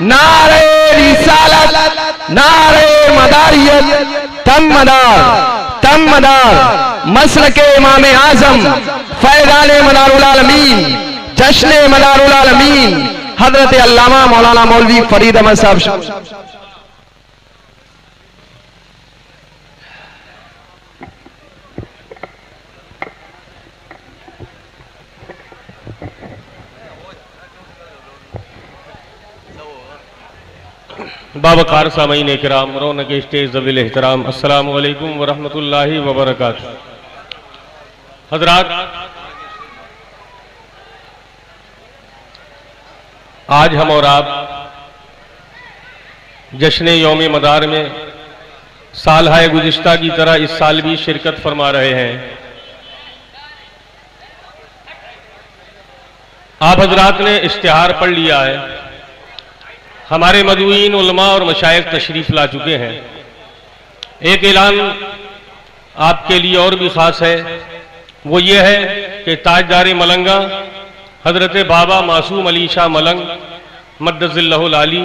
नारे रिसालत, नारे मदारियत, तम मदार मसलके इमाम आजम, फैज़ाने मदारुल आलमीन, जश्ने मदारुल आलमीन, हजरत अल्लामा मौलाना मौलवी फरीद अहमद साहब। बावकार सामईन किराम, रौनक स्टेज ज़वील एहतराम, अस्सलामु अलैकुम व रहमतुल्लाहि व बरकातुहू। हज़रात, आज हम और आप जश्न यौम मदार में साल-हाय गुज़िश्ता की तरह इस साल भी शिरकत फरमा रहे हैं। आप हज़रात ने इश्तिहार पढ़ लिया है, हमारे मदऊईन उलमा और मशाइख तशरीफ ला चुके हैं। एक ऐलान आपके लिए और भी ख़ास है, वो ये है कि ताजदार मलंगा हज़रत बाबा मासूम अली शाह मलंग मद्दज़िल्लहुल आली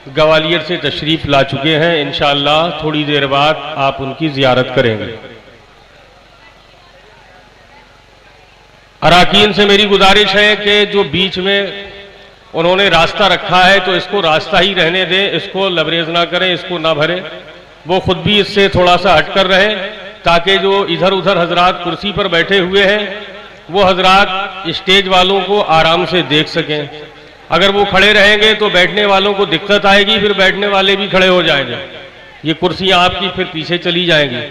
ग्वालियर से तशरीफ ला चुके हैं। इंशाअल्लाह थोड़ी देर बाद आप उनकी ज़ियारत करेंगे। अराकीन से मेरी गुजारिश है कि जो बीच में उन्होंने रास्ता रखा है तो इसको रास्ता ही रहने दें, इसको लबरेज ना करें, इसको ना भरें। वो खुद भी इससे थोड़ा सा हटकर रहे ताकि जो इधर उधर हजरात कुर्सी पर बैठे हुए हैं वो हजरात स्टेज वालों को आराम से देख सकें। अगर वो खड़े रहेंगे तो बैठने वालों को दिक्कत आएगी, फिर बैठने वाले भी खड़े हो जाएंगे, ये कुर्सियां आपकी फिर पीछे चली जाएंगी।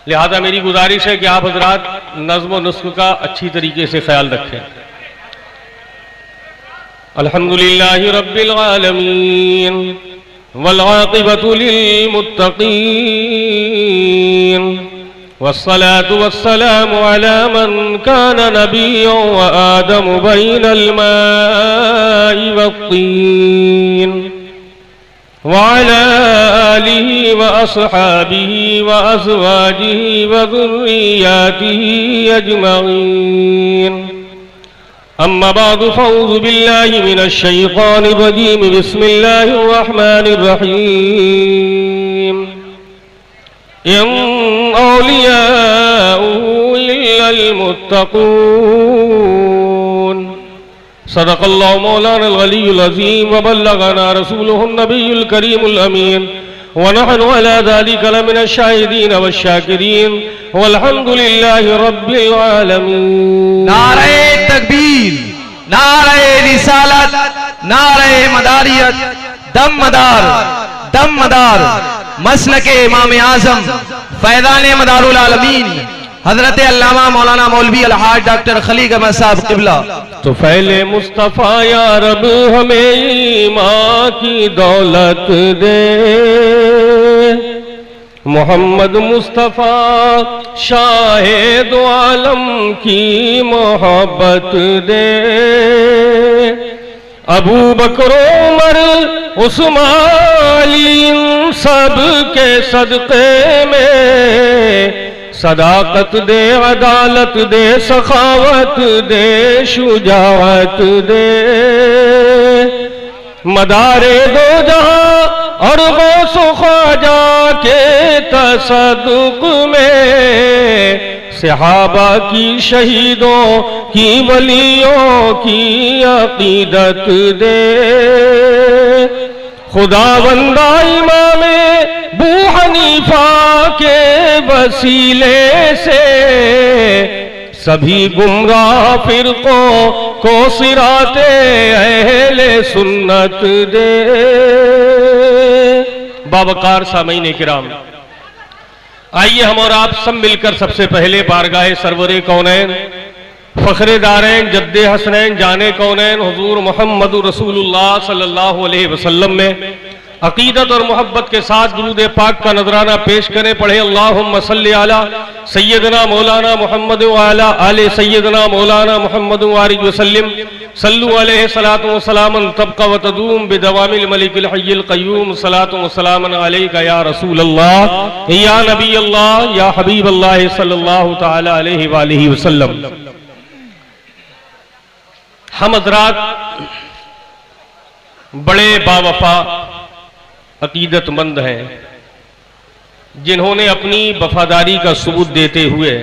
लिहाजा मेरी गुजारिश है कि आप हजरात नज़्म व नुस्ख का अच्छी तरीके से ख्याल रखें। अल्हम्दुलिल्लाहि रब्बिल आलमीन वल आक़िबतु लिल मुत्तक़ीन वस्सलातु वस्सलामु अला मन कान नबिय्यन व आदमु बैनल माइ वत्तीन व अला आलिहि व अस्हाबिहि व अज़वाजिहि व ज़ुर्रिय्यातिहि अजमईन। अम्मा बादु फ़अऊज़ु बिल्लाहि मिनश शैतानिर रजीम, बिस्मिल्लाहिर रहमानिर रहीम। इन औलियाउ इल्लल मुत्तक़ून। सदक़ल्लाहु मौलानल अलीयुल अज़ीम व बल्लगना रसूलुहुन नबियुल करीमुल अमीन व नहनु अला ज़ालिका लमिनश शाहिदीन वश्शाकिरीन वल्हम्दुलिल्लाहि रब्बिल आलमीन। नारे तकबीर, नारे रिसालत, नारे मदारियत, दम मदार मसलके इमाम आजम, फैज़ाने मदारुल आलमीन, हजरत अल्लामा मौलाना मौलवी अलहाज डॉक्टर खलील अहमद साहब क़िबला। तो फैले मुस्तफ़ा या रब हमें ईमान की दौलत दे, मोहम्मद मुस्तफ़ा शाहे दो आलम की मोहब्बत दे। अबू बकर उमर उस्मान अली सब के सदक़े में सदाकत दे, अदालत दे, सखावत दे, शुजाअत दे। मदारे दो जहां और गौस ख्वाजा के तसद्दुक़ में सहाबा की, शहीदों की, वलियों की अक़ीदत दे। खुदावंदा इमाम अबू हनीफा के वसीले से सभी गुमराह फिरकों को सिराते अहले सुन्नत दे। बावकार सामईन किराम, आइए हम और आप सब मिलकर सबसे पहले बारगाहे सरवरे कौनैन, फ़ख्रे दारैन, जद्दे हसनैन, जाने कौनैन हुजूर मोहम्मद रसूलुल्लाह सल्लल्लाहु अलैहि वसल्लम में अकीदत और मोहब्बत के साथ दुरूद पाक का नजराना पेश करें। पढ़े अल्लाहुम्मा सल्ली अला सय्यदना मौलाना मुहम्मद व अला आले सय्यदना मौलाना मुहम्मद व आलिहि वसल्लम। सल्लु अलैहि सलातु व सलामन तबका व तदूम बिदवामिल मलिकिल हय्यिल क़य्यूम। सलातु व सलामन अलैका या रसूल अल्लाह या नबी अल्लाह या हबीब अल्लाह सल्लल्लाहु तआला अलैहि व आलिहि वसल्लम। हम हज़रात बड़े बावफा अकीदतमंद हैं, जिन्होंने अपनी वफादारी का सबूत देते हुए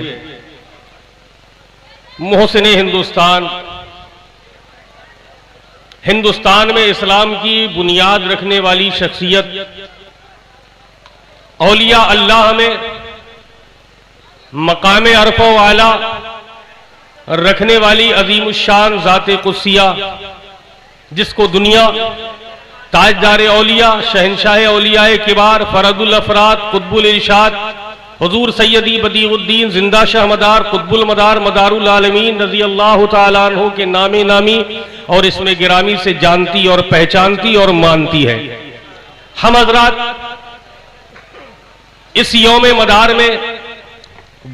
मोहसिन हिंदुस्तान में इस्लाम की बुनियाद रखने वाली शख्सियत, औलिया अल्लाह में मकाम अरफ़ो आला रखने वाली अज़ीमुश्शान ज़ाते कुद्सिया, जिसको दुनिया ताजदार औलिया, शहनशाह औलिया किबार, फरदुल अफराद, कुतुबुल इरशाद हुजूर सैयदी बदीउद्दीन जिंदा शाहमदार कुतुबुल मदार मदारुल आलमीन रज़ी अल्लाह ताला अन्हु के नामे नामी और इसमें गिरामी से जानती और पहचानती और मानती है। हम हजरात इस यौम मदार में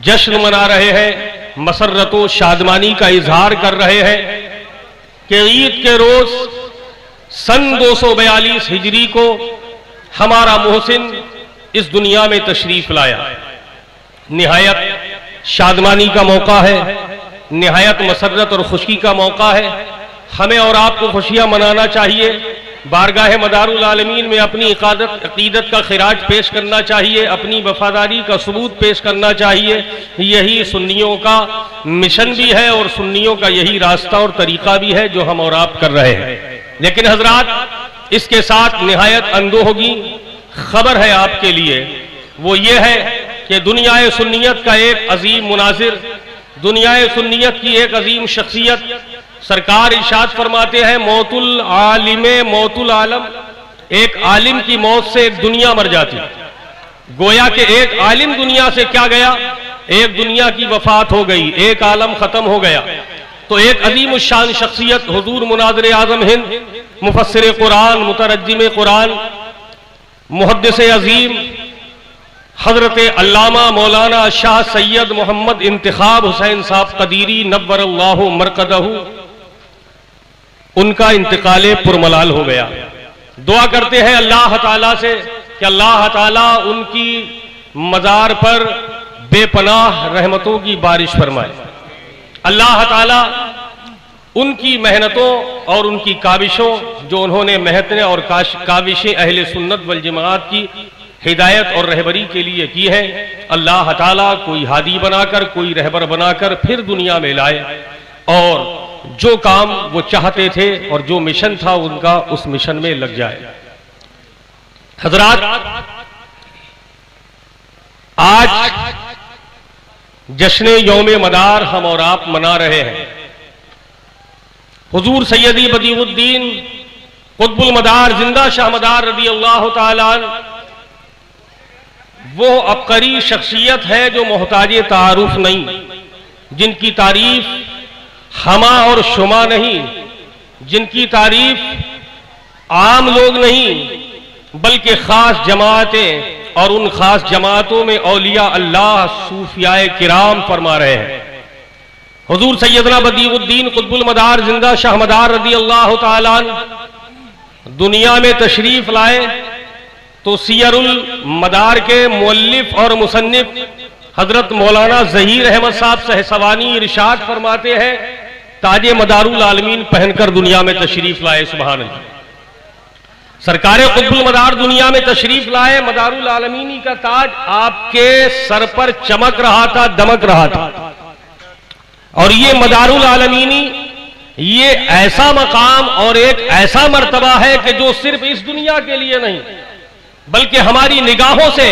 जश्न मना रहे हैं, मसर्रत व शादमानी का इजहार कर रहे हैं कि ईद के रोज सन 242 हिजरी को हमारा मोहसिन इस दुनिया में तशरीफ लाया। निहायत शादमानी का मौका है, निहायत मसर्रत और खुशी का मौका है। हमें और आपको खुशियां मनाना चाहिए, बारगाह मदारुल आलमीन में अपनी अकीदत का खिराज पेश करना चाहिए, अपनी वफादारी का सबूत पेश करना चाहिए। यही सुन्नियों का मिशन भी है और सुन्नियों का यही रास्ता और तरीका भी है जो हम और आप कर रहे हैं। लेकिन हजरात, इसके साथ निहायत अंदोहगी खबर है आपके लिए, वो ये है कि दुनियाए सुन्नियत का एक अजीम मुनाजिर, दुनियाए सुन्नियत की एक अजीम शख्सियत, सरकार इरशाद फरमाते हैं मौतुल आलिमे मौतुल आलम, एक आलिम की मौत से एक दुनिया मर जाती। गोया कि एक आलिम दुनिया से क्या गया, एक दुनिया की वफात हो गई, एक आलम खत्म हो गया। तो एक अजीम शान शख्सियत हुजूर मुनाज़िर आज़म हिंद, मुफस्सिर कुरान, मुतरज्जिम कुरान, मुहद्दिस अजीम हजरत अल्लामा मौलाना शाह सैयद मोहम्मद इंतखाब हुसैन साहब कदीरी नव्वरल्लाहु मरकदहू, उनका इंतकाले पुरमलाल हो गया। दुआ करते हैं अल्लाह ताला से कि अल्लाह ताला उनकी मज़ार पर बेपनाह रहमतों की बारिश फरमाए। अल्लाह ताला उनकी मेहनतों और उनकी काविशों, जो उन्होंने मेहनतें और काविशें अहले सुन्नत वल जमात की हिदायत और रहबरी के लिए की है, अल्लाह ताला कोई हादी बनाकर, कोई रहबर बनाकर फिर दुनिया में लाए और जो काम वो चाहते थे और जो मिशन था उनका, उस मिशन में लग जाए। हजरात, आज जश्न यौम मदार हम और आप मना रहे हैं। हुजूर सैयदी बदीउद्दीन कुतुबुल मदार जिंदा शाहमदार रज़ी अल्लाह ताला अन्हु वो अबकरी शख्सियत है जो मोहताज तारुफ नहीं, जिनकी तारीफ हमा और शुमा नहीं, जिनकी तारीफ आम लोग नहीं बल्कि खास जमातें और उन खास जमातों में औलिया अल्लाह सूफियाए किराम फरमा रहे हैं। हुजूर सैयदना बदीउद्दीन कुतुबुल मदार जिंदा शाहमदार रज़ी अल्लाह ताला अन्हु दुनिया में तशरीफ लाए तो सियरुल मदार के मुअल्लिफ और मुसन्निफ हजरत मौलाना ज़हीर अहमद साहब सहसवानी इरशाद फरमाते हैं, ताजे मदारुल आलमीन पहनकर दुनिया में तशरीफ लाए। सुभान अल्लाह। सरकारे कुतुबुल मदार दुनिया में तशरीफ लाए, मदारुल आलमीनी का ताज आपके सर पर चमक रहा था, दमक रहा था। और ये मदारुल आलमीनी ये ऐसा मकाम और एक ऐसा मर्तबा है कि जो सिर्फ इस दुनिया के लिए नहीं बल्कि हमारी निगाहों से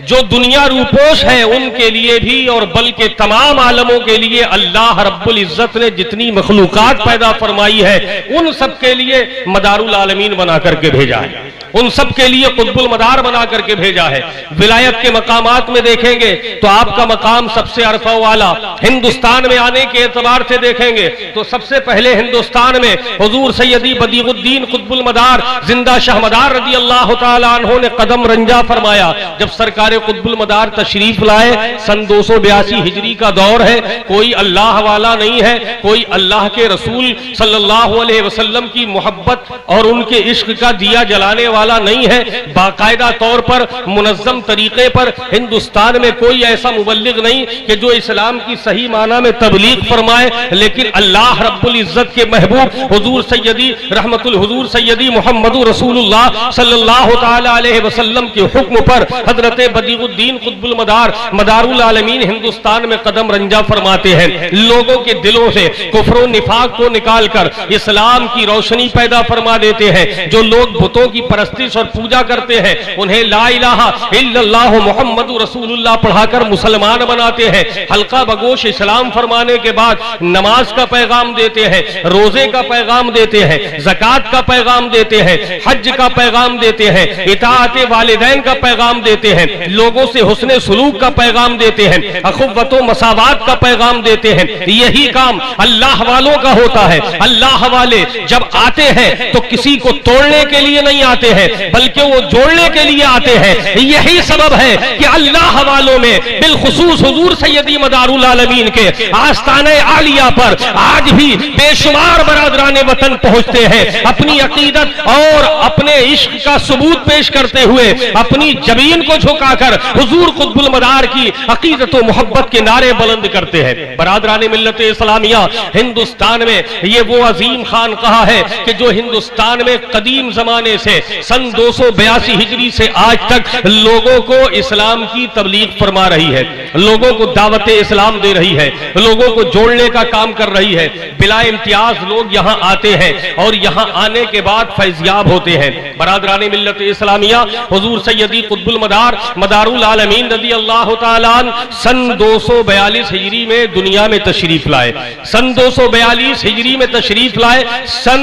जो दुनिया रूपोश है उनके लिए भी, और बल्कि तमाम आलमों के लिए अल्लाह रब्बुल इज्जत ने जितनी मखलूकात पैदा फरमाई है उन सब के लिए मदारुल आलमीन बना करके भेजा है, उन सब के लिए कुतुबुल मदार बना करके भेजा है। विलायत के मकामात में देखेंगे तो आपका मकाम सबसे अरफा वाला, हिंदुस्तान में आने के एतबार से देखेंगे तो सबसे पहले हिंदुस्तान में हुजूर सैयदी बदीउद्दीन कुतुबुल मदार जिंदा शाहमदार रज़ी अल्लाह ताला अन्हु ने कदम रंजा फरमाया। जब सरकार सरकार कुतुबुल मदार तशरीफ लाए। सन 282 हिजरी का दौर है। कोई अल्लाह वाला नहीं है, कोई अल्लाह के रसूल सल्लल्लाहु अलैहि वसल्लम की मोहब्बत और उनके इश्क का दिया जलाने वाला नहीं है। बाकायदा तौर पर मुनज़्ज़म तरीके पर हिंदुस्तान में कोई ऐसा मुबल्लिग नहीं कि जो इस्लाम की सही माना में तबलीग फरमाए, लेकिन अल्लाह रब्बुल इज्जत के महबूब हुजूर सैयदी रहमतुल हुजूर सैयदी मुहम्मदुर रसूलुल्लाह सल्लल्लाहु ताला अलैहि वसल्लम के हुक्म पर हजरत बदीउद्दीन कुतुबुल मदार मदारुल आलमीन हिंदुस्तान में कदम रंजा फरमाते हैं। लोगों के दिलों से कुफ्र और निफाक को निकालकर इस्लाम की रोशनी पैदा फरमा देते हैं। जो लोग बुतों की परस्तिश और पूजा करते हैं उन्हें ला इलाहा इल्लल्लाह मुहम्मदुर रसूलुल्लाह पढ़ाकर मुसलमान बनाते हैं। हल्का बगोश इस्लाम फरमाने के बाद नमाज का पैगाम देते हैं, रोजे का पैगाम देते हैं, ज़कात का पैगाम देते हैं, हज का पैगाम देते हैं, इताअत वालिदैन का पैगाम देते हैं, लोगों से हुस्ने सुलूक का पैगाम देते हैं, अखुव्वत व मसावात का पैगाम देते हैं। यही काम अल्लाह वालों का होता है। अल्लाह वाले जब आते हैं तो किसी को तोड़ने के लिए नहीं आते हैं, बल्कि वो जोड़ने के लिए आते हैं। यही सबब है कि अल्लाह वालों में बिलखुसूस हुजूर सैयदी मदारुल आलमीन के आस्ताने आलिया पर आज भी बेशुमार बरादराने वतन पहुंचते हैं। अपनी अकीदत और अपने इश्क का सबूत पेश करते हुए अपनी जमीन को झुकाकर हुजूर कुतुबुल मदार की अकीदत व मोहब्बत के नारे बुलंद करते हैं। बरादराने मिल्लत इस्लामिया, हिंदुस्तान में ये वो अजीम खान कहा है कि जो हिंदुस्तान में कदीम जमाने से सन 282 हिजरी से आज तक लोगों को इस्लाम की तबलीग फरमा रही है, लोगों को दावत इस्लाम दे रही है, लोगों को जोड़ने का काम कर रही है। बिला इम्तियाज लोग यहाँ आते हैं और यहाँ आने के बाद फैज़याब होते हैं। बरादराने मिल्लत इस्लामिया, हुजूर सैयदी कुतुबुल मदार मदारुल आलमीन रज़ी अल्लाह तआला अन्हु सन 242 हिजरी में दुनिया में तशरीफ लाए। सन 242 हिजरी में तशरीफ लाए। सन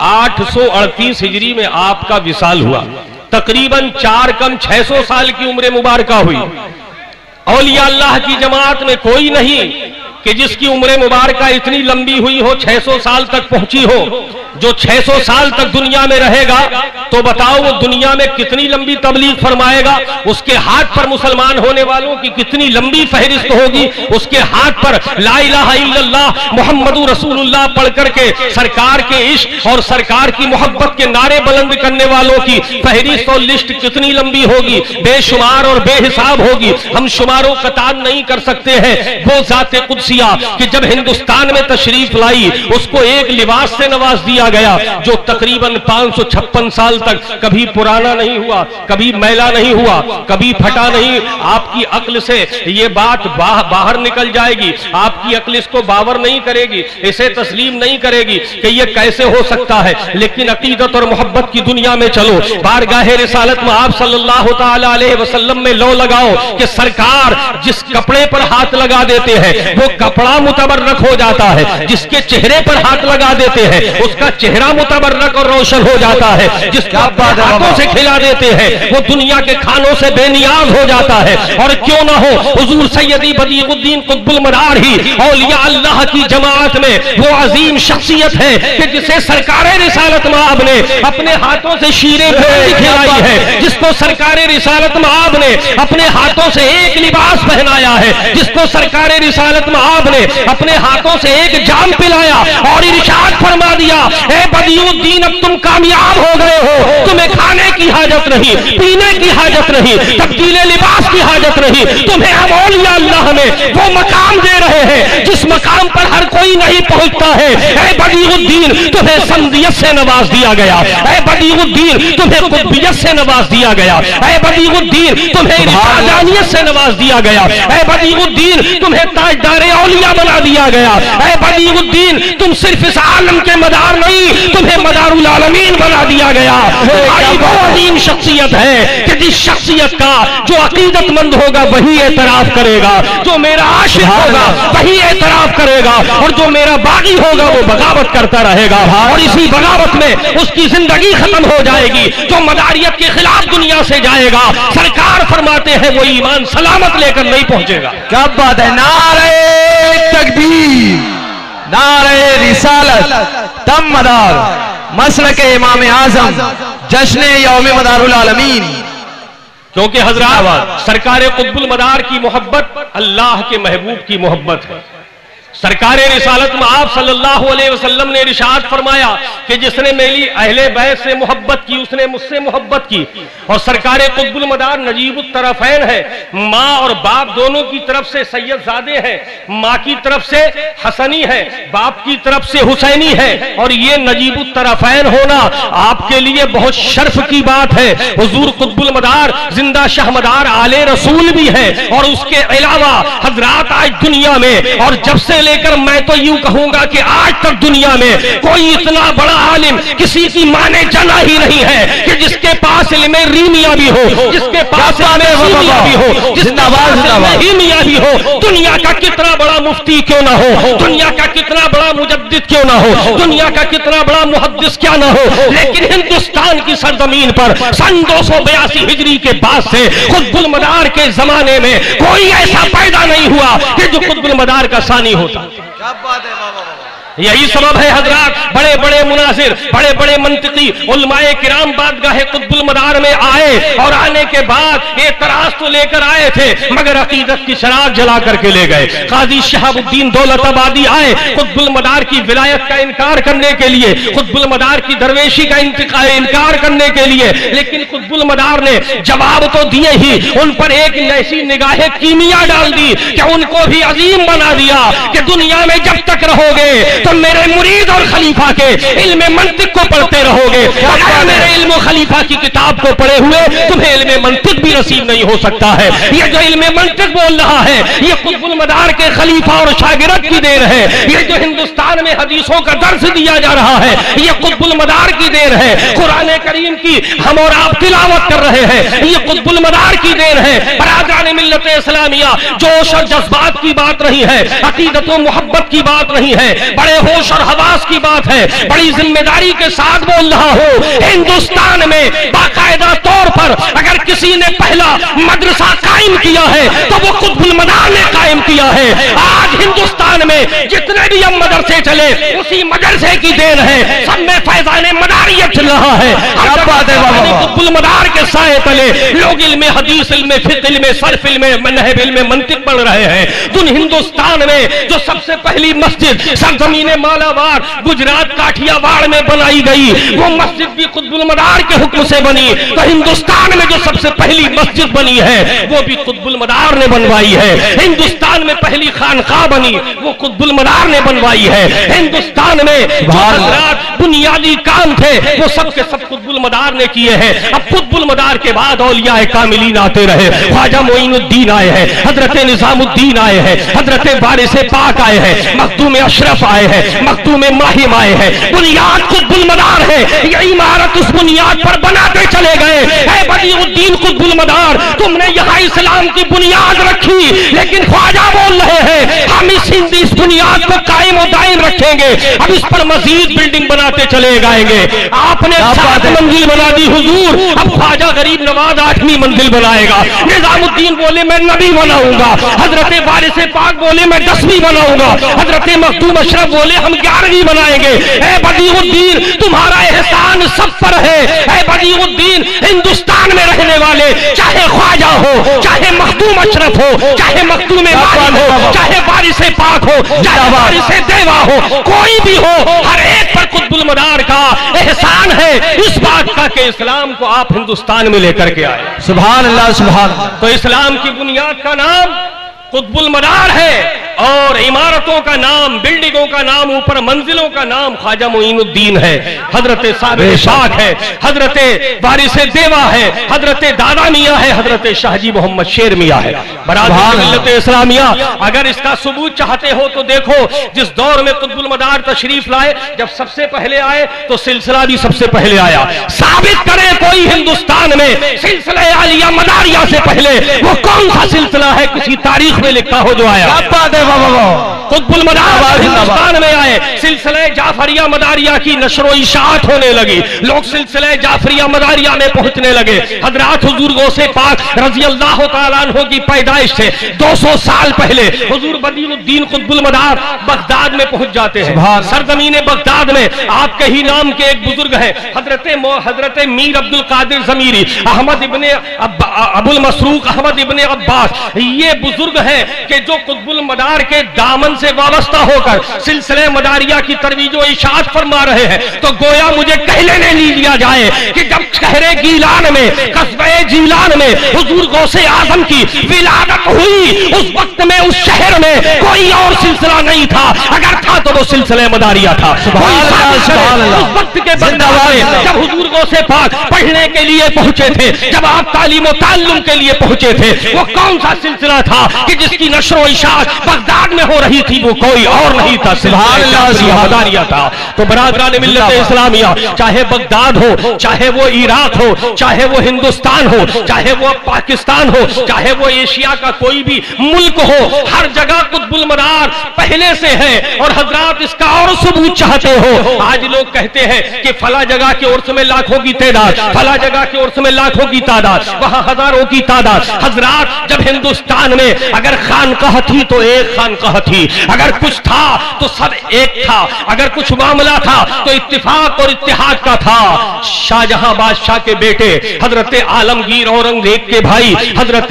838 हिजरी में आपका विसाल हुआ। तकरीबन 4 कम 600 साल की उम्र मुबारका हुई। औलिया अल्लाह की जमात में कोई नहीं कि जिसकी उम्र मुबारका इतनी लंबी हुई हो, 600 साल तक पहुंची हो। जो 600 साल तक दुनिया में रहेगा तो बताओ वो दुनिया में कितनी लंबी तबलीग फरमाएगा। उसके हाथ पर मुसलमान होने वालों की कितनी लंबी फहरिस्त होगी। उसके हाथ पर ला इलाहा इल्लल्लाह मुहम्मदुर रसूलुल्लाह पढ़ करके सरकार के इश्क और सरकार की मोहब्बत के नारे बुलंद करने वालों की फहरिस्त और लिस्ट कितनी लंबी होगी, बेशुमार और बेहिसाब होगी। हम शुमारो कतार नहीं कर सकते हैं। वो ज़ाते कुदसिया कि जब हिंदुस्तान में तशरीफ लाई उसको एक लिबास से नवाज दिया गया जो तकरीबन 556 साल तक कभी पुराना नहीं हुआ, कभी मैला नहीं हुआ, कभी फटा नहीं। आपकी अक्ल से ये बात बाहर निकल जाएगी, आपकी अक्ल इसको बावर नहीं करेगी, इसे तस्लीम नहीं करेगी कि ये कैसे हो सकता है। लेकिन अकीदत और मोहब्बत की दुनिया में चलो, बारगाहे रिसालत में आप सल्लल्लाहु ताला अलैहि वसल्लम में लो लगाओ कि सरकार जिस कपड़े पर हाथ लगा देते हैं वो कपड़ा मुतबर्रक हो जाता है, जिसके चेहरे पर हाथ लगा देते हैं उसका चेहरा मुतबर्रक और रोशन हो जाता है, जिसको हाथों से खिला देते हैं वो दुनिया के खानों से बेनियाज हो जाता है। और क्यों ना हो हुजूर सैयदी बदीउद्दीन कुतुबुल मदार ही औलिया अल्लाह की जमात में वो अजीम शख्सियत है कि जिसे सरकार रिसालत माब ने अपने हाथों से शीरे खिलाई है, जिसको सरकार रिसालत माब ने अपने हाथों से एक लिबास पहनाया है, जिसको सरकार रिसालत माब ने अपने हाथों से एक जाम पिलाया और इरशाद फरमा दिया, ए बदीउद्दीन अब तुम कामयाब हो गए हो, तुम्हें खाने की हाजत नहीं, पीने की हाजत नहीं, तब्दीले लिबास की हाजत नहीं। तुम्हें अब औलिया अल्लाह में वो मकाम दे रहे हैं जिस मकाम पर हर कोई नहीं पहुंचता है। ए बदीउद्दीन तुम्हें समदियत से नवाज दिया गया, ए बदीउद्दीन तुम्हें कुतुबियत से नवाज दिया गया, ए बदीउद्दीन तुम्हें रिफादानियत से नवाज दिया गया, ए बदीउद्दीन तुम्हें ताजदार औलिया बना दिया गया, ए बदीउद्दीन तुम सिर्फ इस आलम के मदार नहीं तुम्हें मदारुल आलमीन बना दिया गया। अजीम शख्सियत है कि जिस शख्सियत का जो अकीदतमंद होगा वही एतराफ करेगा, जो मेरा आशिक होगा वही एतराफ करेगा, और जो मेरा बागी होगा वो बगावत करता रहेगा और इसी बगावत में उसकी जिंदगी खत्म हो जाएगी। जो मदारियत के खिलाफ दुनिया से जाएगा सरकार फरमाते हैं वो ईमान सलामत लेकर नहीं पहुंचेगा। क्या बात है। नारे तकबीर, नारे रिसालत, तम मदार, मसलक इमाम आजम, जश्न यौम मदारुल आलमीन। क्योंकि हजरात सरकार कुतुबुल मदार की मोहब्बत अल्लाह के महबूब की मोहब्बत है। सरकार रिसालत में आप सल्लल्लाहु अलैहि वसल्लम ने इरशाद फरमाया कि जिसने मेरी अहले बैत से मोहब्बत की उसने मुझसे मोहब्बत की। और सरकार कुतुबुल मदार नजीबुत तरफैन है, माँ और बाप दोनों की तरफ से सैयदजादे हैं, माँ की तरफ से हसनी है, बाप की तरफ से हुसैनी है। और ये नजीबुत तरफैन होना आपके लिए बहुत शर्फ की बात है। हुजूर कुतुबुल मदार जिंदा शहमदार आले रसूल भी है। और उसके अलावा हजरात आज दुनिया में, और जब से लेकर मैं तो यूं कहूंगा कि आज तक दुनिया में कोई इतना बड़ा आलिम किसी की माने जाना ही नहीं है कि जिसके पास इल्मे रीमिया भी हो, जिसके पास इल्मे सीमिया भी हो, जिसके पास इल्मे हीमिया भी हो। दुनिया का कितना बड़ा मुफ्ती क्यों ना हो, दुनिया का कितना बड़ा मुजद्दिद क्यों ना हो, दुनिया का कितना बड़ा मुहद्दिस क्या ना हो, लेकिन हिंदुस्तान की सरजमीन पर सन 282 हिजरी के बाद से कुतुबुल मदार के जमाने में कोई ऐसा पैदा नहीं हुआ कि जो कुतुबुल मदार का सानी होता। क्या बात है बाबा। यही सबब है हजरात, बड़े बड़े मुनासिर, बड़े बड़े मंतिकी उलमाए किराम बादगाह कुतुबुल मदार में आए और आने के बाद ये तराज तो लेकर आए थे मगर अकीदत की शराब जला करके ले गए। काजी शहाबुद्दीन दौलताबादी आए कुतुबुल मदार की विलायत का इनकार करने के लिए, कुतुबुल मदार की दरवेशी का इनकार करने के लिए, लेकिन कुतुबुल मदार ने जवाब तो दिए ही, उन पर एक ऐसी निगाहे कीमिया डाल दी कि उनको भी अजीम बना दिया कि दुनिया में जब तक रहोगे तो मेरे मुरीद और खलीफा के इल्म मंतिक को पढ़ते रहोगे। अगर मेरे इल्म खलीफा की किताब को पढ़े हुए तुम्हें इल्म मंतिक भी नसीब नहीं हो सकता है। ये जो इल्म मंतिक बोल रहा है ये कुतुबुल मदार के खलीफा और शागिर्द की देन है। ये जो हिंदुस्तान में हदीसों का दर्स दिया जा रहा है ये कुतुबुल मदार की देन है। कुरान करीम की हम और आप तिलावत कर रहे हैं ये कुतुबुल मदार की देन है। बरादरान मिल्लत इस्लामिया जोश और जज्बात की बात नहीं है, अकीदत और मोहब्बत की बात नहीं है, बड़े होश और हवास की बात है। बड़ी जिम्मेदारी के साथ बोल रहा हूं, हिंदुस्तान में बाकायदा तौर पर अगर किसी ने पहला मदरसा कायम किया है तो वो कुतुबुल मदार ने कायम किया है। आज हिंदुस्तान में जितने भी हम मदरसे चले उसी मदरसे की देन है, सब में फैजाने मदारियत चल रहा है। कुतुबुल मदार के साए तले लोग इल्मे हदीस, इल्मे फिक़्ह, इल्मे सर्फ, इल्मे मनहब, इल्मे मंतिक पढ़ रहे हैं। तुम हिंदुस्तान में जो सबसे पहली मस्जिद सरजमीन मालाबार गुजरात काठियावाड़ में बनाई गई वो मस्जिद भी कुतुबुल मदार के हुक्म से बनी। तो हिंदुस्तान में जो सबसे पहली मस्जिद बनी है वो भी कुतुबुल मदार ने बनवाई है। हिंदुस्तान में पहली खानकाह बनी वो कुतुबुल मदार ने बनवाई है। हिंदुस्तान में बुनियादी काम थे वो सब के सब कुतुबुल मदार ने किए हैं। अब कुतुबुल मदार के बाद औलिया कामिलीन आते रहे, ख्वाजा मोइनुद्दीन आए हैं, हजरत निजामुद्दीन आए हैं, हजरत वारिस पाक आए हैं, मखदूम अशरफ आए हैं, मखदूम माहिम आए हैं। बुनियाद कुतुबुल मदार है, ये इमारत उस बुनियाद पर बनाते चले गए। ऐ बदीउद्दीन कुतुबुल मदार तुमने यहाँ इस्लाम की बुनियाद रखी लेकिन ख्वाजा बोल रहे हैं हम इस बुनियाद को कायम और दायम रखेंगे, अब इस पर मजीद बिल्डिंग बनाते चले जाएंगे। आपने 7 मंजिल बना दी हुजूर, अब ख्वाजा गरीब नवाज 8वीं मंजिल बनाएगा। निजामुद्दीन बोले मैं नबी बनाऊंगा, हजरत वारिस पाक बोले मैं 10वीं बनाऊंगा, हजरत मखदूम अशरफ बोले हम 11वीं बनाएंगे। ऐ बदीउद्दीन तुम्हारा एहसान सब पर है। ऐ बदीउद्दीन हिंदुस्तान में रहने वाले चाहे ख्वाजा हो, चाहे मखदूम अशरफ हो, चाहे मखदूम माहिम हो, चाहे वारिस पाक हो, चाहे वारिस देवा हो, कोई भी हो, हर एक पर कुतुबुल मदार का एहसान है इस बात का कि इस्लाम को आप हिंदुस्तान में लेकर के आए। सुभान अल्लाह सुभान। तो इस्लाम की बुनियाद का नाम कुतुबुल मदार है और इमारतों का नाम, बिल्डिंगों का नाम, ऊपर मंजिलों का नाम ख्वाजा मोइनुद्दीन है, हजरत साबिर पाक है, हजरत वारिस देवा है, हजरत दादा मियाँ है, हजरत शाहजी मोहम्मद शेर मियाँ है। बरादर मिल्लत इस्लामिया अगर इसका सबूत चाहते हो तो देखो जिस दौर में कुतुबुल मदार तशरीफ लाए, जब सबसे पहले आए तो सिलसिला भी सबसे पहले आया। साबित करे कोई हिंदुस्तान में सिलसिला आलिया मदारिया से पहले वो कौन सा सिलसिला है किसी तारीख में लिखा हो जो आया। कुतुबुल मदार हिंदुस्तान में आए, सिलसिले जाफरिया मदारिया की नशरो इशाअत होने लगी, लोग सिलसिले जाफरिया मदारिया में पहुंचने लगे। हजरात हुजूर गौसे पाक रजी अल्लाह तआला अन्हु की पैदाइश से 200 साल पहले हुजूर बदीउद्दीन कुतुबुल मदार बगदाद में पहुंच जाते हैं। सरजमीन बगदाद में आपके ही नाम के एक बुजुर्ग है हजरत मीर अब्दुल कादिर नादिर ज़मीरी, अहमद इब्ने अबुल मसरूक अहमद इब्ने अब्बास, ये बुजुर्ग हैं कि जो कुतुबुल मदार के दामन से वाबस्ता होकर सिलसिले मदारिया की तरवीज व इशाअत फरमा रहे हैं। तो गोया मुझे कह लेने लिया जाए कि जब शहरे गीलान में, कस्बे जीलान में हुजूर गौसे आजम की विलादत हुई, उस वक्त में उस शहर में कोई और सिलसिला नहीं था, अगर था तो वो सिलसिले मदारिया था। उस वक्त के बंदावाए जब हुजूर गौसे पाक पढ़ने के लिए पहुंचे थे, जब आप तालीम और ताल्लुम के लिए पहुंचे थे, वो कौन सा सिलसिला था कि जिसकी नशर व इशाअत बगदाद में हो रही थी? वो कोई और नहीं था, सिलसिला मदारिया था। तो बरादरान मिल्लत इस्लामिया, चाहे बगदाद हो, चाहे वो इराक हो, चाहे वो हिंदुस्तान हो, चाहे वो पाकिस्तान हो, चाहे वो एशिया का कोई भी मुल्क हो, हर जगह कुतुबुल मदार पहले से है। और हजरात इसका और सबूत चाहते हो, आज लोग कहते हैं कि फला जगह के उर्स में लाखों की तादाद, फला जगह के उर्स में लाखों की तादाद, वहां हजारों की तादाद। हजरात जब हिंदुस्तान में अगर खानकाह थी तो एक खानकाह थी, अगर कुछ था तो सब एक था, अगर कुछ मामला था तो इत्तिफाक और इत्तिहाद का था। शाहजहां बादशाह के बेटे हजरत आलमगीर औरंगजेब के भाई हजरत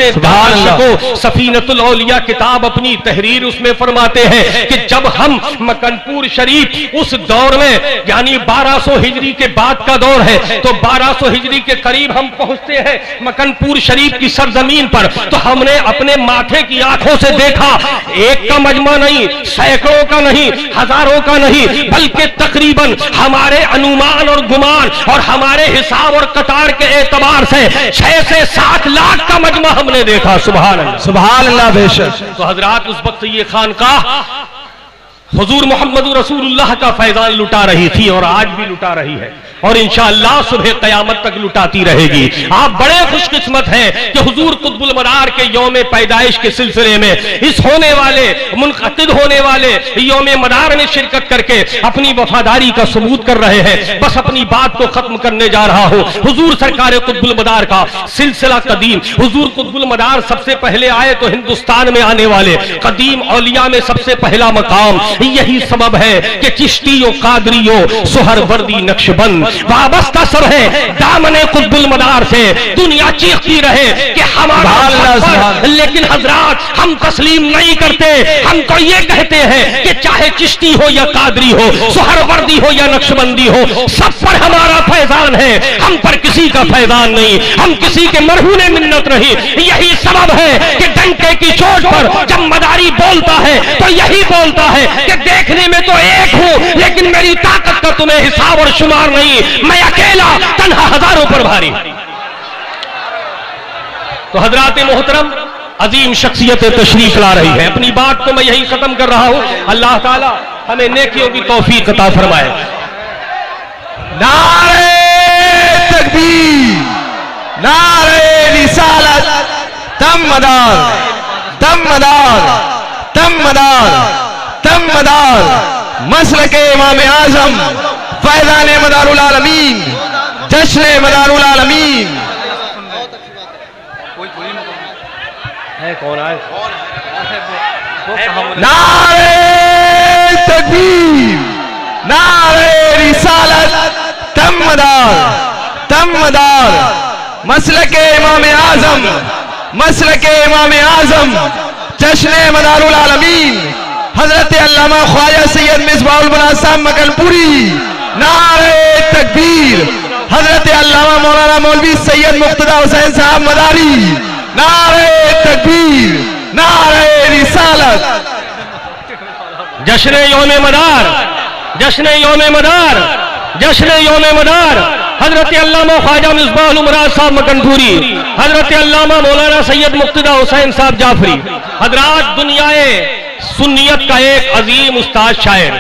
को सफीनतुल औलिया किताब अपनी तहरीर उसमें फरमाते हैं कि जब हम मकनपुर शरीफ उस दौर में, यानी 1200 हिजरी के बाद का दौर है, तो 1200 हिजरी के करीब हम पहुंचते हैं मकनपुर शरीफ की सरजमीन पर, तो हमने अपने माथे की आंखों से देखा, एक का मजमा नहीं, सैकड़ों का नहीं, हजारों का नहीं, बल्कि तकरीबन हमारे अनुमान और गुमान और हमारे हिसाब और कतार के एतबार से 6 से 7 लाख का मजमा हमने देखा। सुभान अल्लाह, सुभान अल्लाह, बेशक। तो हजरात उस वक्त ये खानकाह हुजूर मोहम्मद रसूलुल्लाह का फैजान लुटा रही थी और आज भी लुटा रही है और इंशाअल्लाह सुबह क़यामत तक लुटाती रहेगी। आप बड़े खुशकिस्मत हैं कि हुजूर कुतुबुल मदार के यौम पैदाइश के सिलसिले में इस होने वाले मुनक़िद होने वाले यौम मदार में शिरकत करके अपनी वफादारी का सबूत कर रहे हैं। बस अपनी बात को खत्म करने जा रहा हूं। हुजूर सरकार कुतुबुल मदार का सिलसिला कदीम, हुजूर कुतुबुल मदार सबसे पहले आए तो हिंदुस्तान में आने वाले कदीम औलिया में सबसे पहला मकाम। यही सबब है कि चिश्तियों, कादरियों, सुहरवर्दी, नक्शबंद वाबस्ता सब है दामने कुतुबुल मदार से। दुनिया चीखती रहे कि हमारा, लेकिन हजरात हम तस्लीम नहीं करते। हम तो ये कहते हैं कि चाहे चिश्ती हो या कादरी हो, सुहरवर्दी हो या नक्शबंदी हो, सब पर हमारा फैजान है, हम पर किसी का फैजान नहीं, हम किसी के मरहूने मिन्नत नहीं। यही सबब है कि डंके की चोट पर जब मदारी बोलता है तो यही बोलता है कि देखने में तो एक हूं, लेकिन मेरी ताकत का तुम्हें हिसाब और शुमार नहीं, मैं अकेला तन्हा हजारों पर भारी। तो हजरात मोहतरम, अजीम शख्सियत तशरीफ ला रही है। अपनी बात को मैं यही खत्म कर रहा हूं। अल्लाह ताला हमें नेकियों की तौफीक अता फरमाए। नारे तकबीर, नारे रिसालत, तम मदार, तम मदार, तम मदार, तम मदार, मसलके इमाम आजम, फैज़ान मदारुल आलमीन, जश्न मदारुल आलमीन। कौन आए? नारे तकबीर, नारे रिसालत, तम मदार, तम मदार, मसलके इमाम आजम, मसलके इमाम आजम, जश्न मदारुल आलमीन, हजरत अल्लामा ख्वाजा सैयद मिसबाहुल बनात साहब मकनपुरी। नारे तकबीर, हजरत अल्लामा मौलाना मौलवी सैयद मुक्तदा हुसैन साहब मदारी। नारे तकबीर, नारे रिसालत। जश्न यौम मदार, जश्न यौम मदार, जश्न यौम मदार, हजरत अल्लामा ख्वाजा मिसबाहुल बनात साहब मकनपुरी, हजरत अल्लामा मौलाना सैयद मुक्तदा हुसैन साहब जाफरी। हजरात, दुनियाए सुन्नियत का एक अजीम उस्ताद शायर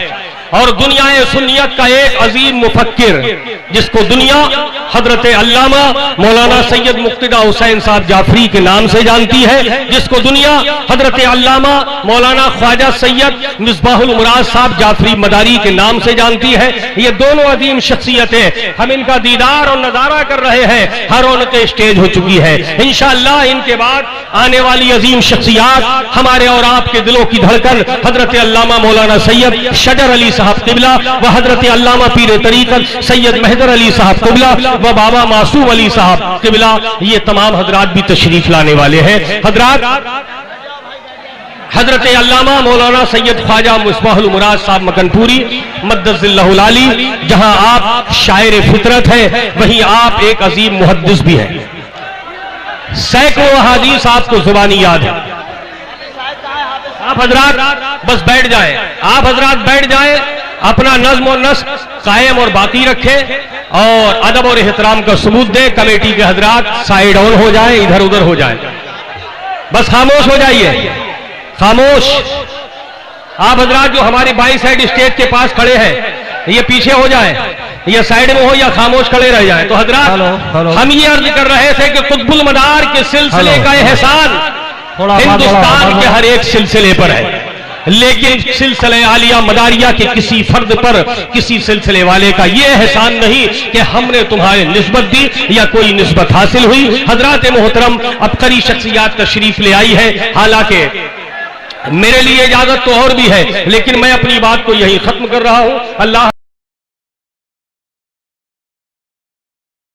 और दुनियाए सुन्नियत का एक अजीम मुफक्किर, जिसको दुनिया हजरत अल्लामा मौलाना सैयद मुक्तदा हुसैन साहब जाफरी के नाम से जानती है, जिसको दुनिया हजरत अल्लामा मौलाना ख्वाजा सैयद मिसबाहुल मुराद साहब जाफरी मदारी के नाम से जानती है। ये दोनों अजीम शख्सियतें हम इनका दीदार और नजारा कर रहे हैं। हर उनके स्टेज हो चुकी है। इंशाअल्लाह इनके बाद आने वाली अजीम शख्सियात हमारे और आपके दिलों की धड़कन हजरत अल्लामा मौलाना सैयद शजर अली साहब किबला व हजरत अल्लामा पीर तरीकत सैयद मेहदर अली साहब किबला व बाबा मासूम अली साहब किबला, ये तमाम हजरात भी तशरीफ लाने वाले हैं। हजरात हजरत अल्लामा मौलाना सैयद ख्वाजा मुस्बाहुल मुराद साहब मकनपुरी मद्दज़िल्लाहुल आली, जहां आप शायर फितरत हैं वहीं आप एक अजीम मुहद्दिस भी हैं। सैकड़ों हदीस आपको जुबानी याद है। आप हजरात बस बैठ जाएं, आप हजरात बैठ जाएं, अपना नज़्म और नस्क कायम और बाकी रखें और अदब और एहतराम का सबूत दें। कमेटी के हजरात साइड ऑन हो जाएं, इधर उधर हो जाएं, बस खामोश हो जाइए, खामोश। आप हजरात जो हमारे बाई साइड स्टेज के पास खड़े हैं ये पीछे हो जाएं, या साइड में हो या खामोश खड़े रह जाएं। तो हजरात हम ये अर्ज कर रहे थे कि कुतुबुल मदार के सिलसिले का एहसान हिंदुस्तान के हर एक सिलसिले पर है, लेकिन सिलसिले आलिया मदारिया के किसी फर्द पर, किसी सिलसिले वाले का ये एहसान नहीं कि हमने तुम्हारे निस्बत दी या कोई निस्बत हासिल हुई। हजरात मोहतरम अबकरी शख्सियात तशरीफ ले आई है, हालांकि मेरे लिए इजाजत तो और भी है, लेकिन मैं अपनी बात को यही खत्म कर रहा हूं। अल्लाह